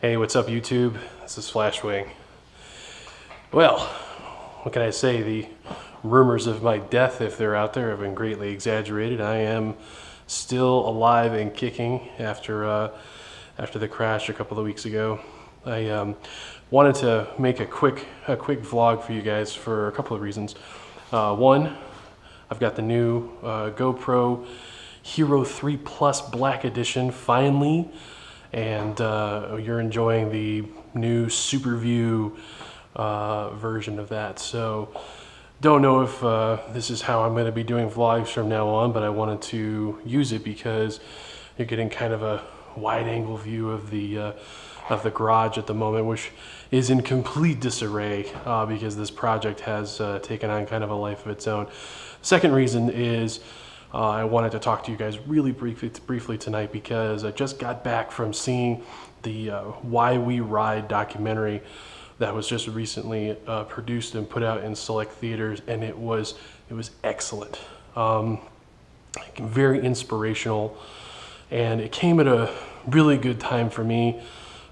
Hey, what's up YouTube? This is Flashwing. Well, what can I say? The rumors of my death, if they're out there, have been greatly exaggerated. I am still alive and kicking after the crash a couple of weeks ago. I wanted to make a quick vlog for you guys for a couple of reasons. One, I've got the new GoPro Hero 3 Plus Black Edition finally, and you're enjoying the new Super View version of that. So don't know if this is how I'm going to be doing vlogs from now on, but I wanted to use it because you're getting kind of a wide angle view of the garage at the moment, which is in complete disarray because this project has taken on kind of a life of its own. Second reason is I wanted to talk to you guys really briefly tonight because I just got back from seeing the Why We Ride documentary that was just recently produced and put out in select theaters, and it was excellent. Very inspirational, and it came at a really good time for me,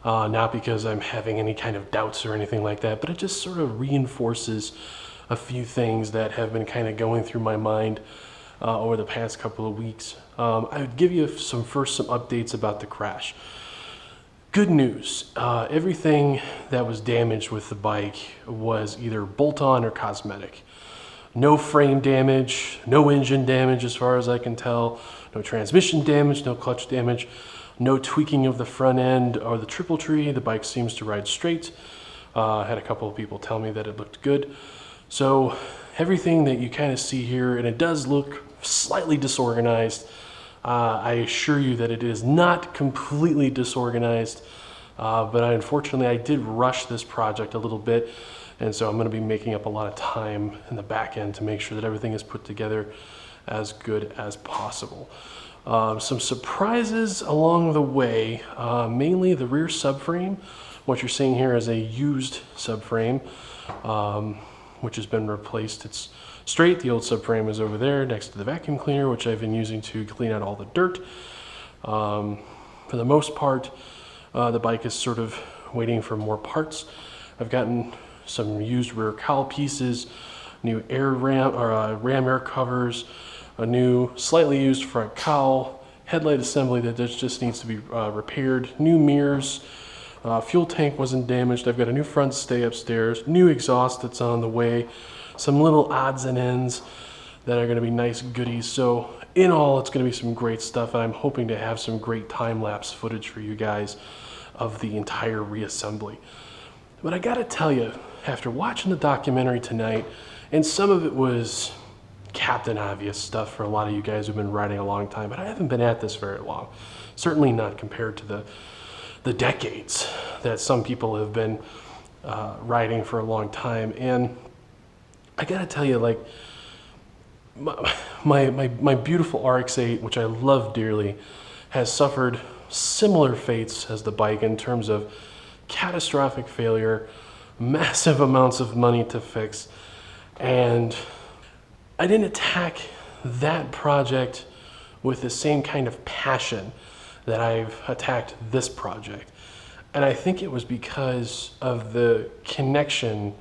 not because I'm having any kind of doubts or anything like that, but it just sort of reinforces a few things that have been kind of going through my mind over the past couple of weeks. I would give you some updates about the crash. Good news, everything that was damaged with the bike was either bolt-on or cosmetic. No frame damage, no engine damage as far as I can tell, no transmission damage, no clutch damage, no tweaking of the front end or the triple tree. The bike seems to ride straight. I had a couple of people tell me that it looked good. So everything that you kind of see here, and it does look slightly disorganized. I assure you that it is not completely disorganized, but unfortunately I did rush this project a little bit, and so I'm going to be making up a lot of time in the back end to make sure that everything is put together as good as possible. Some surprises along the way, mainly the rear subframe. What you're seeing here is a used subframe, which has been replaced. It's straight. The old subframe is over there next to the vacuum cleaner, which I've been using to clean out all the dirt. For the most part, the bike is sort of waiting for more parts. I've gotten some used rear cowl pieces, new ram air covers, a new slightly used front cowl, headlight assembly that just needs to be repaired, new mirrors. Fuel tank wasn't damaged. I've got a new front stay upstairs, new exhaust that's on the way, some little odds and ends that are going to be nice goodies. So in all, it's going to be some great stuff, and I'm hoping to have some great time-lapse footage for you guys of the entire reassembly. But I gotta tell you, after watching the documentary tonight, and some of it was Captain Obvious stuff for a lot of you guys who've been riding a long time, but I haven't been at this very long. Certainly not compared to the decades that some people have been riding for a long time. And I gotta tell you, like, my beautiful RX-8, which I love dearly, has suffered similar fates as the bike in terms of catastrophic failure, massive amounts of money to fix, and I didn't attack that project with the same kind of passion that I've attacked this project. And I think it was because of the connection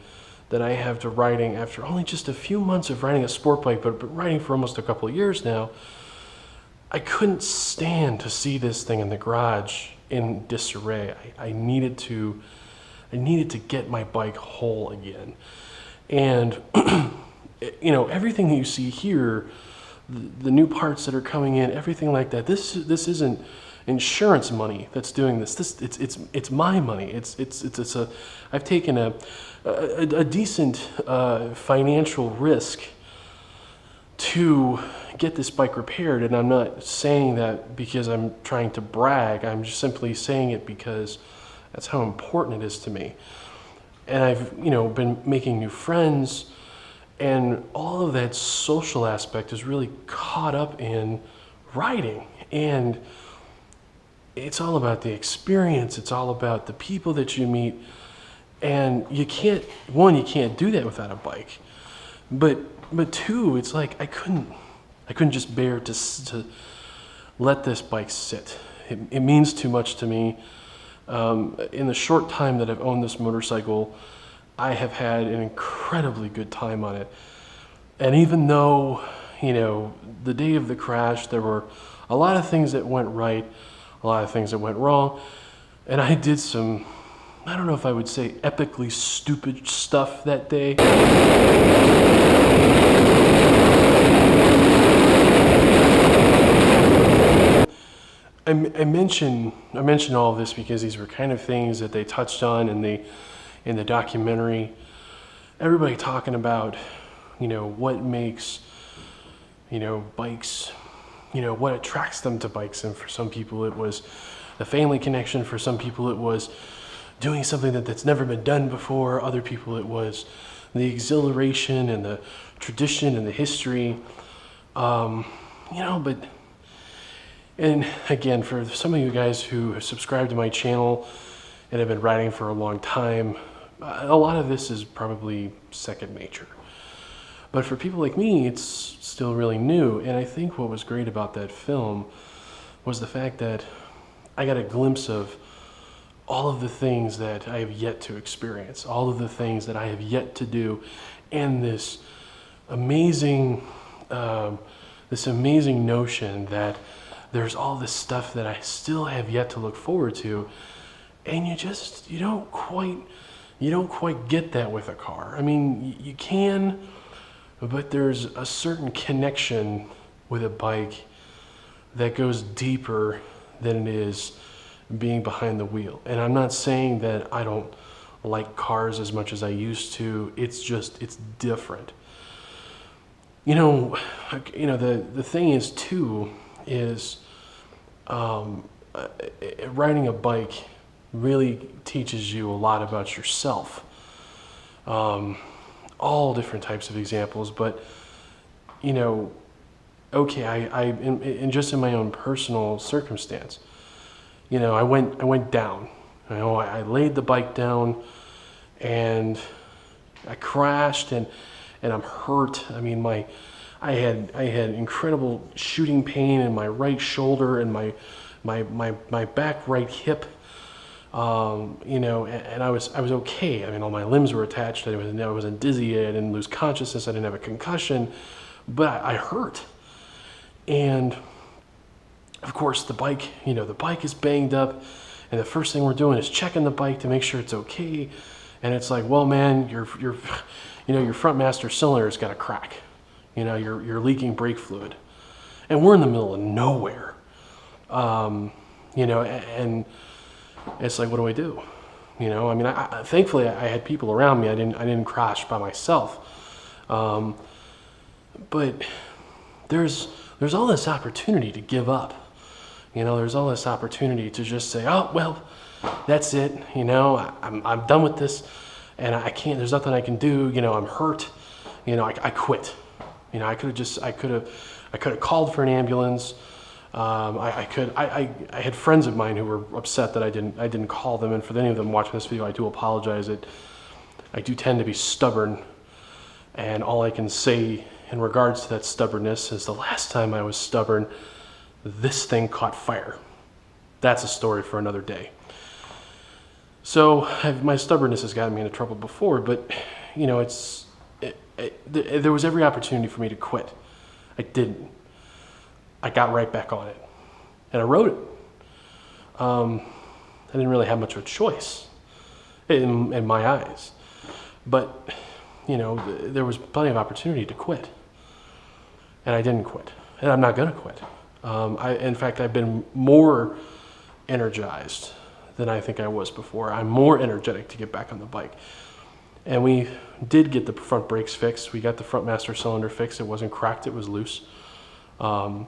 that I have to riding after only just a few months of riding a sport bike, but riding for almost a couple of years now. I couldn't stand to see this thing in the garage in disarray. I needed to get my bike whole again. And you know, everything that you see here, the new parts that are coming in, everything like that, this isn't insurance money that's doing this. It's my money. I've taken a decent financial risk to get this bike repaired, and I'm not saying that because I'm trying to brag. I'm just simply saying it because that's how important it is to me. And I've, you know, been making new friends, and all of that social aspect is really caught up in riding. And it's all about the experience. It's all about the people that you meet. And you can't do that without a bike. But two, it's like I couldn't just bear to let this bike sit. It means too much to me. In the short time that I've owned this motorcycle, I have had an incredibly good time on it. And even though, the day of the crash, there were a lot of things that went right, a lot of things that went wrong, and I did some, I don't know if I would say epically stupid stuff that day. I mention all of this because these were kind of things that they touched on in the documentary. Everybody talking about, what makes, bikes, what attracts them to bikes. And for some people it was the family connection. For some people it was doing something that's never been done before. Other people it was the exhilaration and the tradition and the history. But, and again, for some of you guys who have subscribed to my channel and have been riding for a long time, a lot of this is probably second nature. But for people like me, it's still really new. And I think what was great about that film was the fact that I got a glimpse of all of the things that I have yet to experience, all of the things that I have yet to do, and this amazing notion that there's all this stuff that I still have yet to look forward to, and you don't quite get that with a car. I mean, you can, but there's a certain connection with a bike that goes deeper than it is being behind the wheel. And I'm not saying that I don't like cars as much as I used to. It's different. The thing is too, is riding a bike really teaches you a lot about yourself. All different types of examples, but okay, I just in my own personal circumstance, I went down. I laid the bike down and I crashed and I'm hurt. I mean, I had incredible shooting pain in my right shoulder and my back right hip. And I was okay. I mean, all my limbs were attached. I wasn't dizzy. I didn't lose consciousness. I didn't have a concussion, but I hurt. And of course, the bike is banged up, and the first thing we're doing is checking the bike to make sure it's okay. And it's like, well, man, your front master cylinder's got a crack. You're leaking brake fluid, and we're in the middle of nowhere. And it's like, what do I do? I mean, thankfully I had people around me. I didn't crash by myself. But there's all this opportunity to give up. There's all this opportunity to just say, oh, well, that's it. I'm done with this, and I can't. There's nothing I can do. I'm hurt. I quit. I could have called for an ambulance. I had friends of mine who were upset that I didn't call them, and for any of them watching this video, I do apologize. I do tend to be stubborn, and all I can say in regards to that stubbornness is the last time I was stubborn, this thing caught fire. That's a story for another day. So my stubbornness has gotten me into trouble before, but there was every opportunity for me to quit. I didn't. I got right back on it, and I rode it. I didn't really have much of a choice in my eyes, but there was plenty of opportunity to quit, and I didn't quit, and I'm not gonna quit. In fact, I've been more energized than I think I was before. I'm more energetic to get back on the bike. And we did get the front brakes fixed. We got the front master cylinder fixed. It wasn't cracked, it was loose. And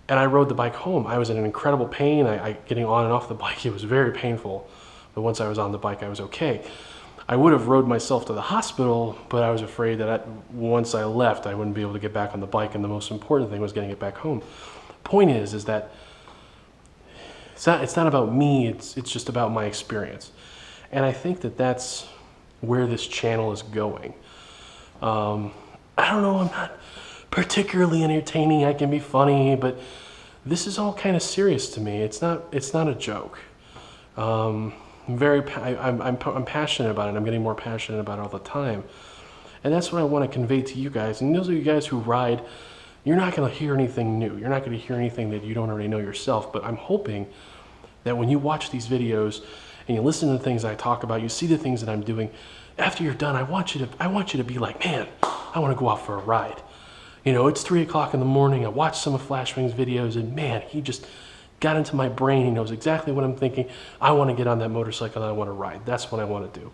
I rode the bike home. I was in an incredible pain. Getting on and off the bike, it was very painful. But once I was on the bike, I was okay. I would have rode myself to the hospital, but I was afraid that once I left, I wouldn't be able to get back on the bike. And the most important thing was getting it back home. Point is that it's not about me. It's just about my experience. And I think that's where this channel is going. I don't know. I'm not particularly entertaining. I can be funny, but this is all kind of serious to me. It's not a joke. I'm passionate about it. I'm getting more passionate about it all the time. And that's what I want to convey to you guys. And those of you guys who ride, you're not going to hear anything new. You're not going to hear anything that you don't already know yourself. But I'm hoping that when you watch these videos and you listen to the things I talk about, you see the things that I'm doing, after you're done, I want you to be like, man, I want to go out for a ride. You know, it's 3 o'clock in the morning. I watched some of Flashwing's videos, and man, he just got into my brain. He knows exactly what I'm thinking. I want to get on that motorcycle and I want to ride. That's what I want to do.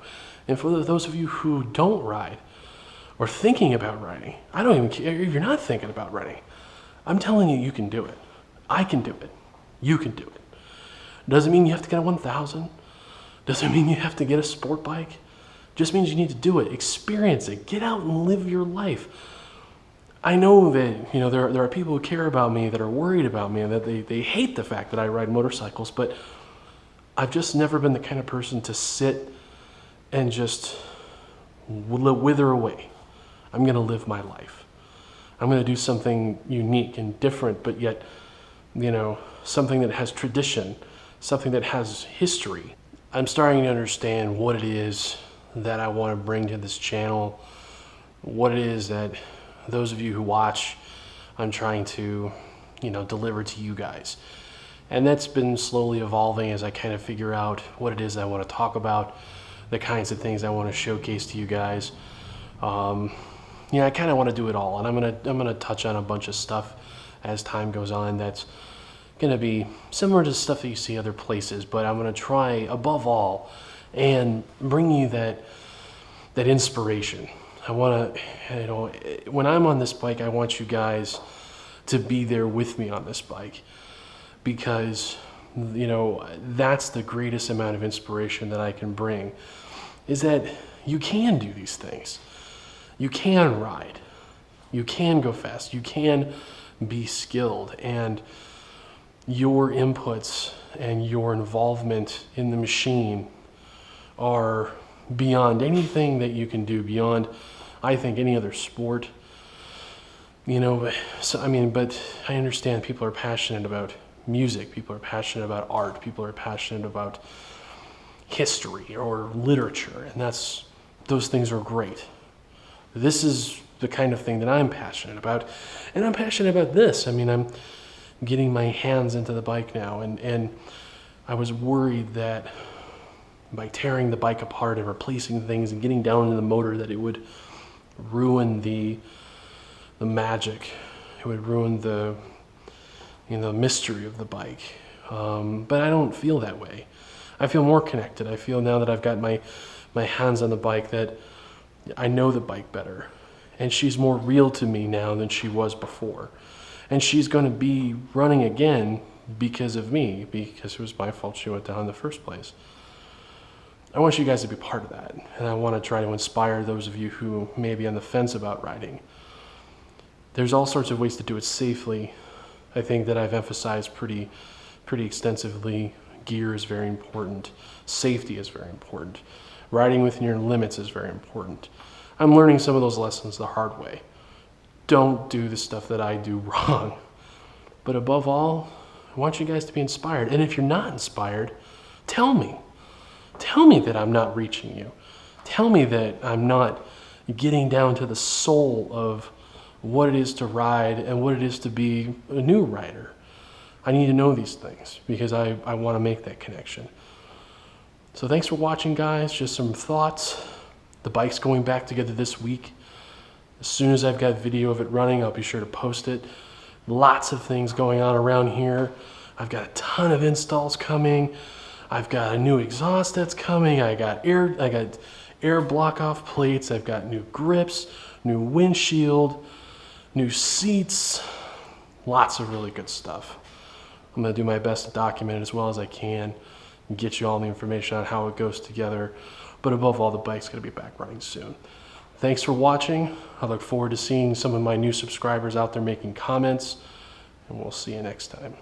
And for those of you who don't ride or thinking about riding, I don't even care if you're not thinking about riding. I'm telling you, you can do it. I can do it. You can do it. Doesn't mean you have to get a 1000. Doesn't mean you have to get a sport bike. Just means you need to do it. Experience it. Get out and live your life. I know that, you know, there are people who care about me, that are worried about me, and that they hate the fact that I ride motorcycles, but I've just never been the kind of person to sit and just wither away. I'm going to live my life. I'm going to do something unique and different, but yet, you know, something that has tradition, something that has history. I'm starting to understand what it is that I want to bring to this channel, what it is that those of you who watch, I'm trying to, you know, deliver to you guys. And that's been slowly evolving as I kind of figure out what it is I want to talk about, the kinds of things I want to showcase to you guys. Yeah, I kind of want to do it all, and I'm gonna touch on a bunch of stuff as time goes on that's gonna be similar to stuff that you see other places, but I'm gonna try above all and bring you that inspiration. I want to, you know, when I'm on this bike, I want you guys to be there with me on this bike, because, you know, that's the greatest amount of inspiration that I can bring, is that you can do these things. You can ride. You can go fast. You can be skilled, and your inputs and your involvement in the machine are beyond anything that you can do, beyond, I think, any other sport. You know, so I mean, but I understand people are passionate about music, people are passionate about art, people are passionate about history or literature, and those things are great. This is the kind of thing that I'm passionate about, and I'm passionate about this. I mean, I'm getting my hands into the bike now, and I was worried that by tearing the bike apart and replacing things and getting down into the motor, that it would ruin the magic. It would ruin the, you know, mystery of the bike. But I don't feel that way. I feel more connected. I feel now that I've got my hands on the bike that I know the bike better. And she's more real to me now than she was before. And she's going to be running again because of me, because it was my fault she went down in the first place. I want you guys to be part of that, and I want to try to inspire those of you who may be on the fence about riding. There's all sorts of ways to do it safely. I think that I've emphasized pretty extensively. Gear is very important. Safety is very important. Riding within your limits is very important. I'm learning some of those lessons the hard way. Don't do the stuff that I do wrong. But above all, I want you guys to be inspired. And if you're not inspired, tell me. Tell me that I'm not reaching you. Tell me that I'm not getting down to the soul of what it is to ride and what it is to be a new rider. I need to know these things because I want to make that connection. So thanks for watching, guys. Just some thoughts. The bike's going back together this week. As soon as I've got video of it running, I'll be sure to post it. Lots of things going on around here. I've got a ton of installs coming. I've got a new exhaust that's coming. I got air block off plates. I've got new grips, new windshield, new seats. Lots of really good stuff. I'm gonna do my best to document it as well as I can and get you all the information on how it goes together. But above all, the bike's gonna be back running soon. Thanks for watching. I look forward to seeing some of my new subscribers out there making comments, and we'll see you next time.